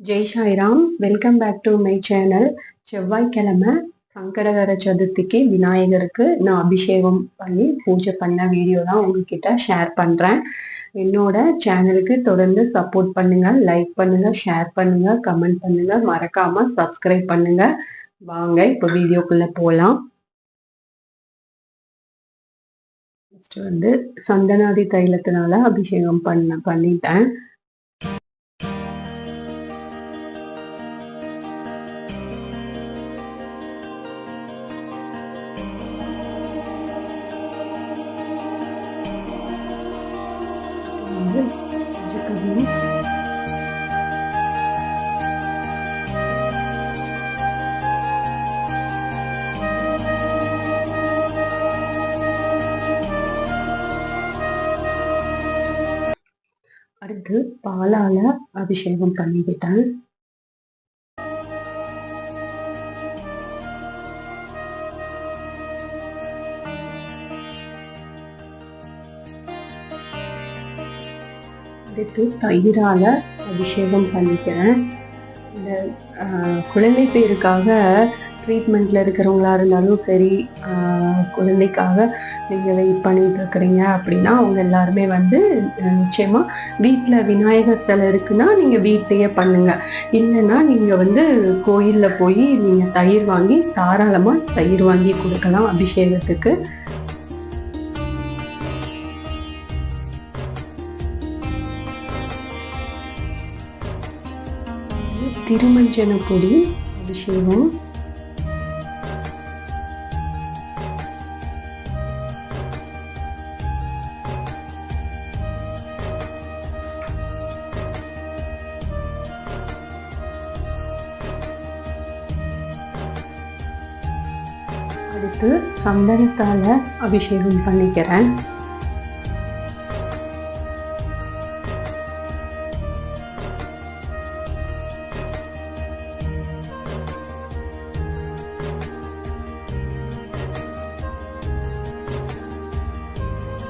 Jai Sairam. Welcome back to my channel. செவ்வாய்க்கிழமை சங்கடகர சதுர்த்திக்கு விநாயகருக்கு நான் அபிஷேகம் பண்ணி பூஜை பண்ண வீடியோ தான் உங்ககிட்ட ஷேர் பண்ணுறேன். என்னோட சேனலுக்கு தொடர்ந்து சப்போர்ட் பண்ணுங்க, லைக் பண்ணுங்க, ஷேர் பண்ணுங்க, கமெண்ட் பண்ணுங்க, மறக்காம சப்ஸ்கிரைப் பண்ணுங்க. வாங்க இப்போ வீடியோக்குள்ள போகலாம். சந்தனாதி தைலத்தினால அபிஷேகம் பண்ணிட்டேன். அடுத்து பாலால அபிஷேகம் பண்ணிக்கிட்டேன். அடுத்து தயிரால அபிஷேகம் பண்ணிக்கிறேன். இந்த குழந்தை பேருக்காக ட்ரீட்மெண்ட்ல இருக்கிறவங்களா இருந்தாலும் சரி, குழந்தைக்காக நீங்கள் வெயிட் பண்ணிட்டு இருக்கிறீங்க அப்படின்னா அவங்க எல்லாருமே நிச்சயமா வீட்டில் விநாயகர் சிலை இருக்குன்னா நீங்கள் வீட்டையே பண்ணுங்க. இல்லைன்னா நீங்கள் கோயிலில் போய் நீங்கள் தயிர் வாங்கி தாராளமாக தயிர் வாங்கி கொடுக்கலாம் அபிஷேகத்துக்கு. திருமஞ்சன பொடி அபிஷேகம். அடுத்து சந்தனத்தால அபிஷேகம் பண்ணிக்கிறேன்.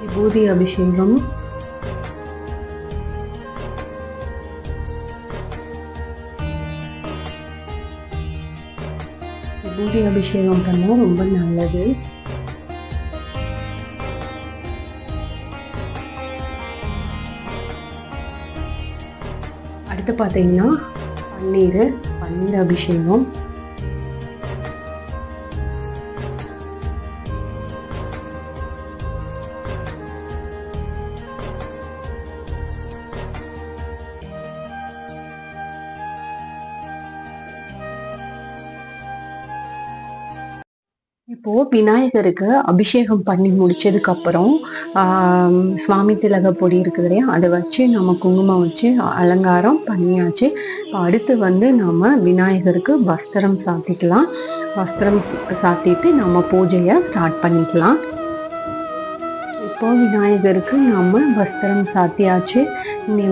விபூதி அபிஷேகம். விபூதி அபிஷேகம் பண்ணா ரொம்ப நல்லது. அடுத்து பார்த்தீங்கன்னா பன்னீர் அபிஷேகம். இப்போ விநாயகருக்கு அபிஷேகம் பண்ணி முடிச்சதுக்கு அப்புறம் சுவாமி திலக பொடி இருக்குது இல்லையா, அதை வச்சு நம்ம குங்குமம் வச்சு அலங்காரம் பண்ணியாச்சு. அடுத்து நம்ம விநாயகருக்கு வஸ்திரம் சாத்திக்கலாம். வஸ்திரம் சாத்திட்டு நம்ம பூஜையை ஸ்டார்ட் பண்ணிக்கலாம். இப்போ விநாயகருக்கு நம்ம வஸ்திரம் சாத்தியாச்சு. இனி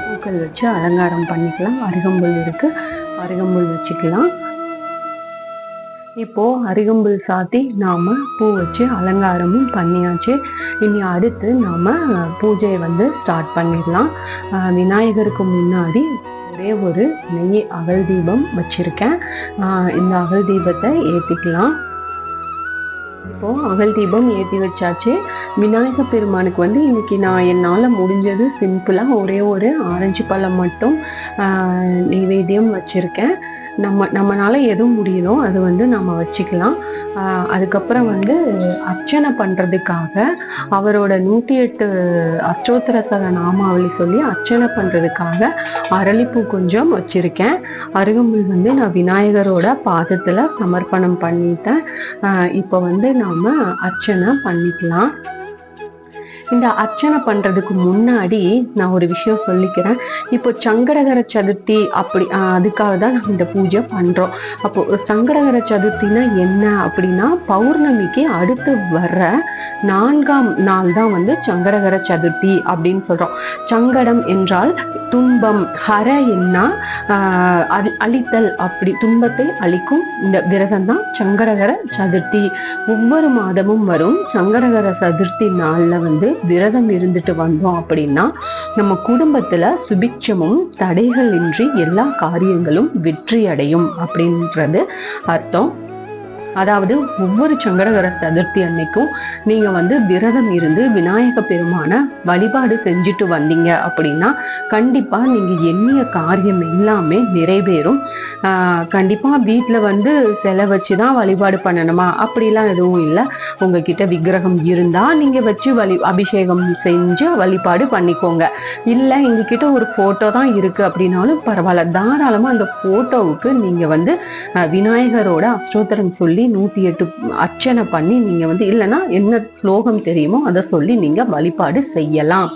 பூக்கள் வச்சு அலங்காரம் பண்ணிக்கலாம். அருகம்புல் இருக்கு, அருகம்புல் வச்சுக்கலாம். இப்போ அருகம்புல் சாத்தி நாம பூ வச்சு அலங்காரமும் பண்ணியாச்சு. இனி அடுத்து நாம பூஜையை ஸ்டார்ட் பண்ணிடலாம். விநாயகருக்கு முன்னாடி ஒரே ஒரு நெய் அகல் தீபம் வச்சிருக்கேன். இந்த அகல் தீபத்தை ஏத்திக்கலாம். இப்போ அகல் தீபம் ஏற்றி வச்சாச்சு. விநாயகர் பெருமானுக்கு இன்னைக்கு நான் என்னால் முடிஞ்சது சிம்பிளாக ஒரே ஒரு ஆரஞ்சு பழம் மட்டும் நைவேத்தியம் வச்சுருக்கேன். நம்மளால எதுவும் முடியுதோ அது நம்ம வச்சுக்கலாம். அதுக்கப்புறம் அர்ச்சனை பண்ணுறதுக்காக அவரோட 108 அஷ்டோத்திர நாமாவளி சொல்லி அர்ச்சனை பண்ணுறதுக்காக அரளிப்பூ கொஞ்சம் வச்சுருக்கேன். அருகம்புல் நான் விநாயகரோட பாதத்தில் சமர்ப்பணம் பண்ணிட்டேன். இப்போ நாம் அர்ச்சனை பண்ணிக்கலாம். இந்த அர்ச்சனை பண்றதுக்கு முன்னாடி நான் ஒரு விஷயம் சொல்லிக்கிறேன். இப்போ சங்கடகர சதுர்த்தி அதுக்காக தான் நம்ம இந்த பூஜை பண்றோம். அப்போ சங்கடகர சதுர்த்தினா என்ன அப்படின்னா, பௌர்ணமிக்கு அடுத்து வர்ற 4ஆம் நாள் தான் சங்கடகர சதுர்த்தி அப்படின்னு சொல்றோம். சங்கடம் என்றால் துன்பம், ஹர என்ன அழித்தல், அப்படி துன்பத்தை அழிக்கும் இந்த விரதம் தான் சங்கடகர சதுர்த்தி. ஒவ்வொரு மாதமும் வரும் சங்கடகர சதுர்த்தி நாள்ல விரதம் இருந்துட்டு வந்தோம் அப்படின்னா நம்ம குடும்பத்துல சுபிட்சமும் தடைகள் இன்றி எல்லா காரியங்களும் வெற்றி அடையும் அப்படின்றது அர்த்தம். அதாவது ஒவ்வொரு சங்கடகர சதுர்த்தி அன்னைக்கும் நீங்க விரதம் இருந்து விநாயக பெருமான வழிபாடு செஞ்சுட்டு வந்தீங்க அப்படின்னா கண்டிப்பா நீங்க எண்ணிய காரியம் எல்லாமே நிறைவேறும். கண்டிப்பா வீட்டுல சிலை வச்சுதான் வழிபாடு பண்ணணுமா அப்படிலாம் எதுவும் இல்லை. உங்ககிட்ட விக்கிரகம் இருந்தா நீங்க வச்சு அபிஷேகம் செஞ்சு வழிபாடு பண்ணிக்கோங்க. இல்ல எங்ககிட்ட ஒரு போட்டோ தான் இருக்கு அப்படின்னாலும் பரவாயில்ல, தாராளமா அந்த போட்டோவுக்கு நீங்க விநாயகரோட அஷ்டோத்திரம் சொல்லி 108 அர்ச்சனை பண்ணி நீங்க இல்லைன்னா என்ன ஸ்லோகம் தெரியுமோ அதை சொல்லி நீங்க வழிபாடு செய்யலாம்.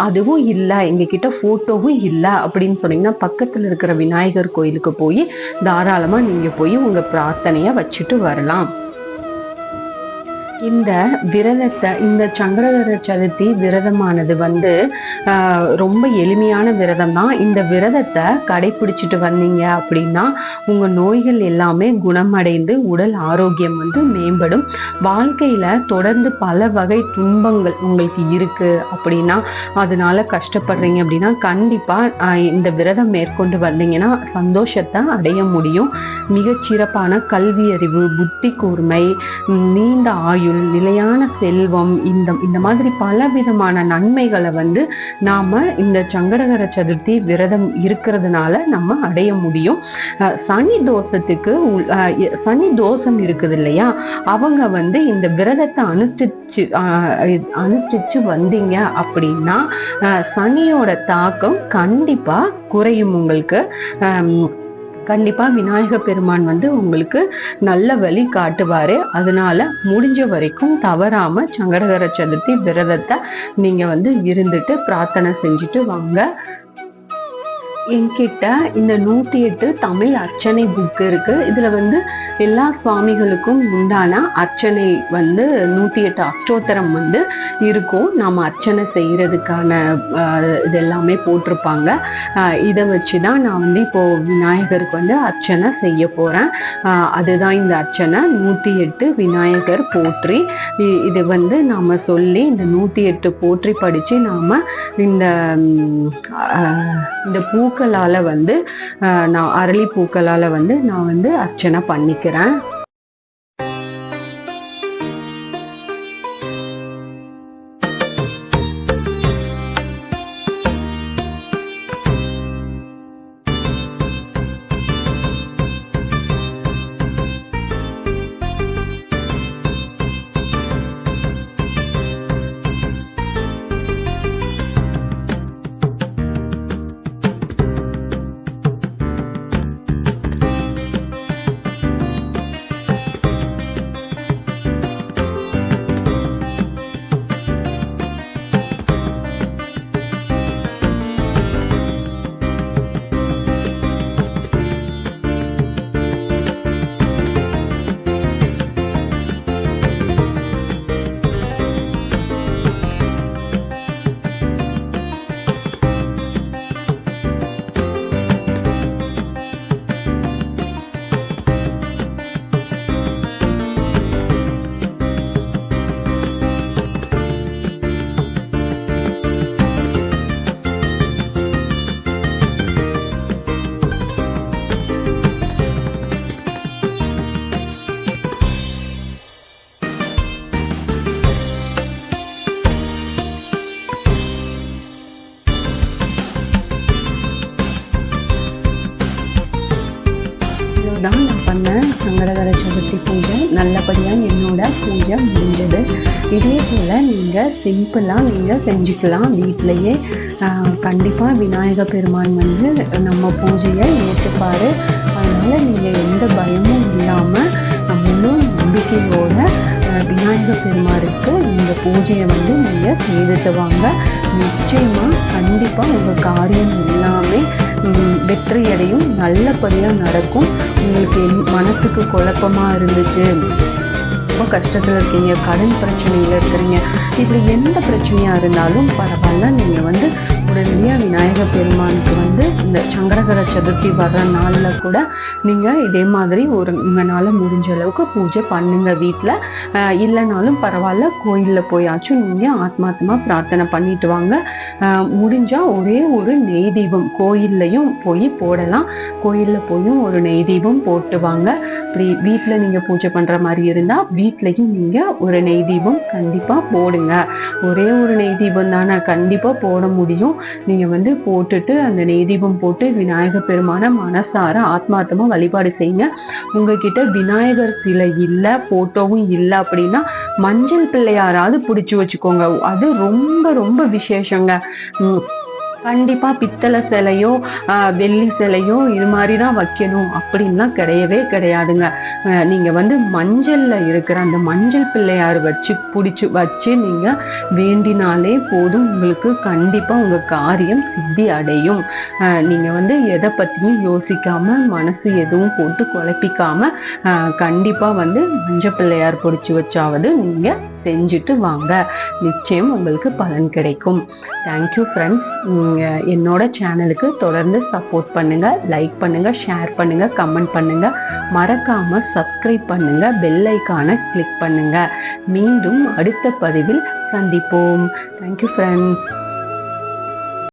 அதுவும் இல்லை எங்ககிட்ட போட்டோவும் இல்லை அப்படின்னு சொன்னீங்கன்னா பக்கத்துல இருக்கிற விநாயகர் கோயிலுக்கு போய் தாராளமா நீங்க போய் உங்க பிரார்த்தனைய வச்சுட்டு வரலாம். இந்த விரதத்தை, இந்த சங்கடகர சதுர்த்தி விரதமானது ரொம்ப எளிமையான விரதம் தான். இந்த விரதத்தை கடைபிடிச்சிட்டு வந்தீங்க அப்படின்னா உங்க நோய்கள் எல்லாமே குணமடைந்து உடல் ஆரோக்கியம் மேம்படும். வாழ்க்கையில தொடர்ந்து பல வகை துன்பங்கள் உங்களுக்கு இருக்கு அப்படின்னா, அதனால கஷ்டப்படுறீங்க அப்படின்னா கண்டிப்பா இந்த விரதம் மேற்கொண்டு வந்தீங்கன்னா சந்தோஷத்தை அடைய முடியும். மிகச்சிறப்பான கல்வி அறிவு, புத்தி கூர்மை, நீண்ட ஆயுள், நிலையான செல்வம், இந்த மாதிரி பல விதமான நன்மைகளை நாம இந்த சங்கடகர சதுர்த்தி விரதம் இருக்கிறதுனால நம்ம அடைய முடியும். சனி தோஷம் இருக்குது இல்லையா, அவங்க இந்த விரதத்தை அனுஷ்டிச்சு வந்தீங்க அப்படின்னா சனியோட தாக்கம் கண்டிப்பா குறையும். உங்களுக்கு கண்டிப்பா விநாயக பெருமான் உங்களுக்கு நல்ல வழி காட்டுவாரு. அதனால முடிஞ்ச வரைக்கும் தவறாம சங்கடகர சதுர்த்தி விரதத்தை நீங்க இருந்துட்டு பிரார்த்தனை செஞ்சுட்டு வாங்க. என்கிட்ட இந்த 108 தமிழ் அர்ச்சனை புக் இருக்கு. இதுல எல்லா சுவாமிகளுக்கும் உண்டான அர்ச்சனை 108 அஷ்டோத்திரம் இருக்கும். நாம அர்ச்சனை செய்யறதுக்கான இது எல்லாமே போட்டிருப்பாங்க. இதை வச்சுதான் நான் இப்போ விநாயகருக்கு அர்ச்சனை செய்ய போறேன். அதுதான் இந்த அர்ச்சனை 108 விநாயகர் போற்றி. இது நாம சொல்லி இந்த 108 போற்றி படிச்சு நாம இந்த பூக்களால நான் அரளி பூக்களால நான் அர்ச்சனை பண்ணிக்கிறேன். தான் நான் பண்ண சங்கடகர சதுர்த்தி பூஜை நல்லபடியாக என்னோட பூஜை முடிஞ்சது. இதே போல் நீங்கள் சிம்பிளாக நீங்கள் செஞ்சுக்கலாம் வீட்டிலையே. கண்டிப்பாக விநாயக பெருமான் நம்ம பூஜையை ஏற்றுப்பார். அதனால் நீங்கள் எந்த பயமும் இல்லாமல் முழு நம்பிக்கையோட விநாயக பெருமாளுக்கு இந்த பூஜையை நீங்கள் செய்துட்டு வாங்க. நிச்சயமாக கண்டிப்பாக உங்கள் காரியம் எல்லாமே வெற்றியடையும், நல்லபடியாக நடக்கும். உங்களுக்கு மனசுக்கு குழப்பமாக இருந்துச்சு, ரொம்ப கஷ்டத்தில் இருக்கீங்க, கடன் பிரச்சனையில் இருக்கிறீங்க, இதில் எந்த பிரச்சனையாக இருந்தாலும் பரவாயில்ல, நீங்கள் உடனடியாக விநாயக பெருமானுக்கு இந்த சங்கடகர சதுர்த்தி வர்ற நாளில் கூட நீங்கள் இதே மாதிரி உங்களால் முடிஞ்ச அளவுக்கு பூஜை பண்ணுங்க வீட்டில். இல்லைனாலும் பரவாயில்ல, கோயிலில் போயாச்சும் நீங்கள் ஆத்மார்த்தமாக பிரார்த்தனை பண்ணிட்டு வாங்க. முடிஞ்சால் ஒரே ஒரு நெய் தீபம் கோயில்லையும் போய் போடலாம். கோயிலில் போயும் ஒரு நெய் தீபம் போட்டு வாங்க. இப்படி வீட்டில் நீங்கள் பூஜை பண்ணுற மாதிரி இருந்தால் வீட்லையும் நீங்கள் ஒரு நெய் தீபம் கண்டிப்பாக போடுங்க. ஒரே ஒரு நெய் தீபம் தானே, கண்டிப்பாக போட முடியும். நீங்கள் போட்டுட்டு அந்த நெய் தீபம் போட்டு விநாயகர் பெருமான மனசார ஆத்மார்த்தமாக வழிபாடு செய்யுங்க. உங்ககிட்ட விநாயகர் சிலை இல்லை, போட்டோவும் இல்லை அப்படின்னா மஞ்சள் பிள்ளையாராவது பிடிச்சி வச்சுக்கோங்க. அது ரொம்ப ரொம்ப விசேஷங்க. கண்டிப்பா பித்தளை சிலையோ வெள்ளி சிலையோ இது மாதிரி தான் வைக்கணும் அப்படின்லாம் கிடையவே கிடையாதுங்க. நீங்க மஞ்சள்ல இருக்கிற அந்த மஞ்சள் பிள்ளையார் பிடிச்சி வச்சு நீங்க வேண்டினாலே போதும், உங்களுக்கு கண்டிப்பா உங்க காரியம் சித்தி அடையும். நீங்க எதை பத்தியும் யோசிக்காம மனசு எதுவும் போட்டு குழப்பிக்காம கண்டிப்பா மஞ்சள் பிள்ளையார் பிடிச்சி வச்சாவது நீங்க செஞ்சுட்டு வாங்க. நிச்சயம் உங்களுக்கு பலன் கிடைக்கும். Thank you friends. என்னோட சேனலுக்கு தொடர்ந்து சப்போர்ட் பண்ணுங்க, லைக் பண்ணுங்க, ஷேர் பண்ணுங்க, கமெண்ட் பண்ணுங்க. மறக்காம சப்ஸ்கிரைப் பண்ணுங்க, பெல் ஐகானை கிளிக் பண்ணுங்க. மீண்டும் அடுத்த பதிவில் சந்திப்போம். Thank you friends.